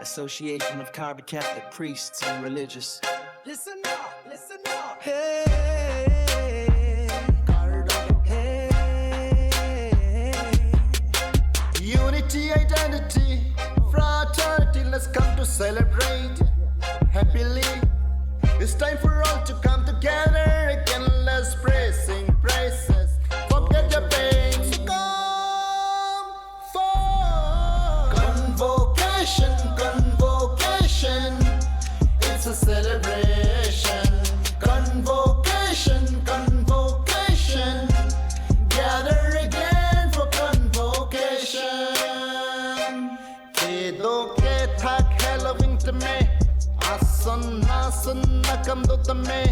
Association of KARBI Catholic Priests and Religious. Listen up, listen up. Hey, hey. Unity, identity, fraternity, let's come to celebrate happily. It's time for all to come together again. Let's praise, sing praises, forget your pains. Come for convocation, convocation. It's a celebration. Convocation, convocation. Gather again for convocation. Kedo ke thak Halloween tame. Asan nakam do tame.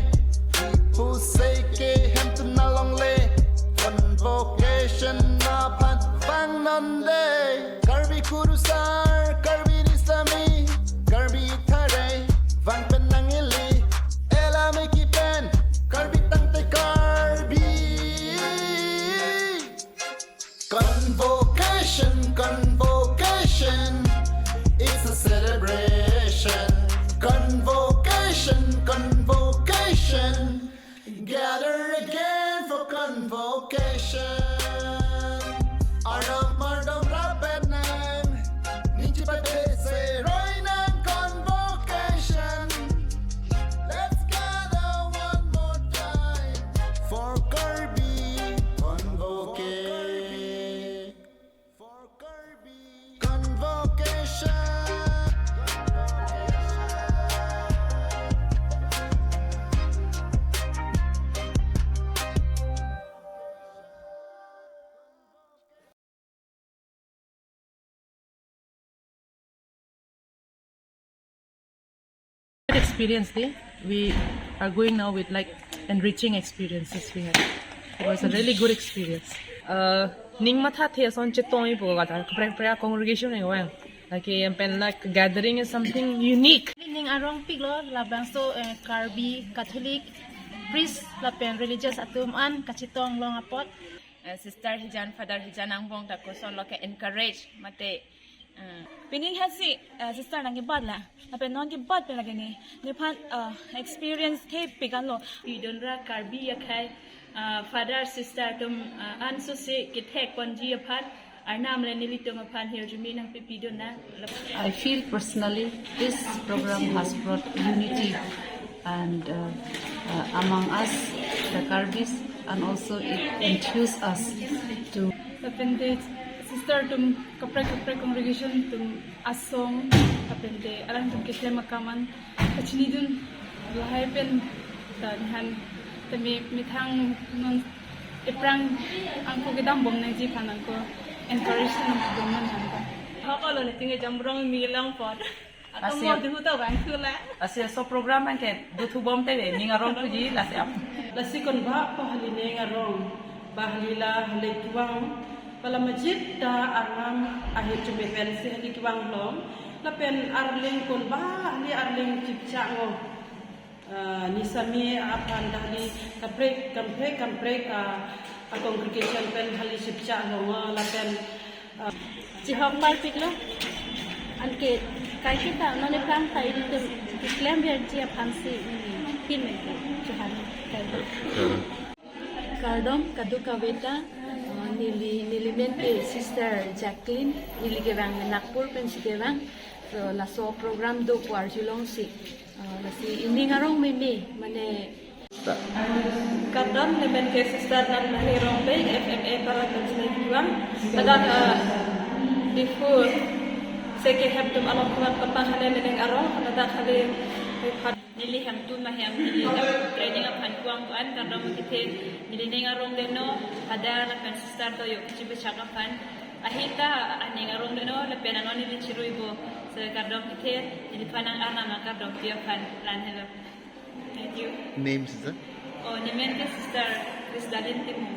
Who say ke hem to na long lay. Convocation na phat bang non day. KARBI kurusar, KARBI nisami, KARBI thare, van penangili, elame kipen, KARBI tangte KARBI. Convocation, convocation, it's a celebration. Convocation, convocation, gather again for convocation. Aram mardam rabenam, ninchi pate se roinam convocation. Let's gather one more time for KARBI convocation. For KARBI convocation. Experience day. We are going now with like enriching experiences we had. It was a really good experience. Ning matha the son chitoi po gata prayer congregation ay wang. Like like gathering is something unique. Ning arong piglo labang so KARBI Catholic priest lapen religious atum an kachitong long apot. Sister hijan, father hijan ang bong tako so lo ke encourage mate. Pining hasi sister nang gibad la apen non gibad pe lagi ni pan experience the pigan lo idonra KARBI yakai father sister tum anso se kitek konji aphat arnam le nilitung aphan here jumi nang pipidon na. I feel personally this program has brought unity and among us the KARBIs, and also it enthused us to sister tum kapre congregation tum asong kapende alang tum kisle makaman kachini dun lahai pen dan tami mithang non iprang ang ko gidang bom nang ji phanang ko encourage nang boman han ka hakalo le tinge jambrong milang pot atong mo du ta bang khula Asia so program ang ke du thu bom te be ning arong tu ji la se ap. Lasikon ba pahaline ngarong bahlila halikwang pala masjid da arnam ahit chumepel se halikwang long lapen arling kon ba ali arling chipcha ngo nisami apan dali kapre ka congregation pen hali chipcha ngo lapen jihok mal piglo anke kai kita none plan tai dum claim ber ji apansi pin me chuhan kai kardom kadu kaweta nilimente sister Jacqueline niligewang Nagpur pensigewang so laso program do kwar julong si lasi iningarong meme mane Kardom leben ke sister nan nahirong pe FMA para tumsnaiwang taga before seke haptum along kuat papahanen ning arong kada khali nili hamtum maham nili training apan kuang kuan kardom kithe nili ning arong deno ada lakan sister to yok chibe chakapan ahita aning arong deno lepen anon nili chiruibo se kardom kithe nili panang arna kardom piapan lan hello. Thank you. Names, sir? Oh, nimente sister Kristalin Timo.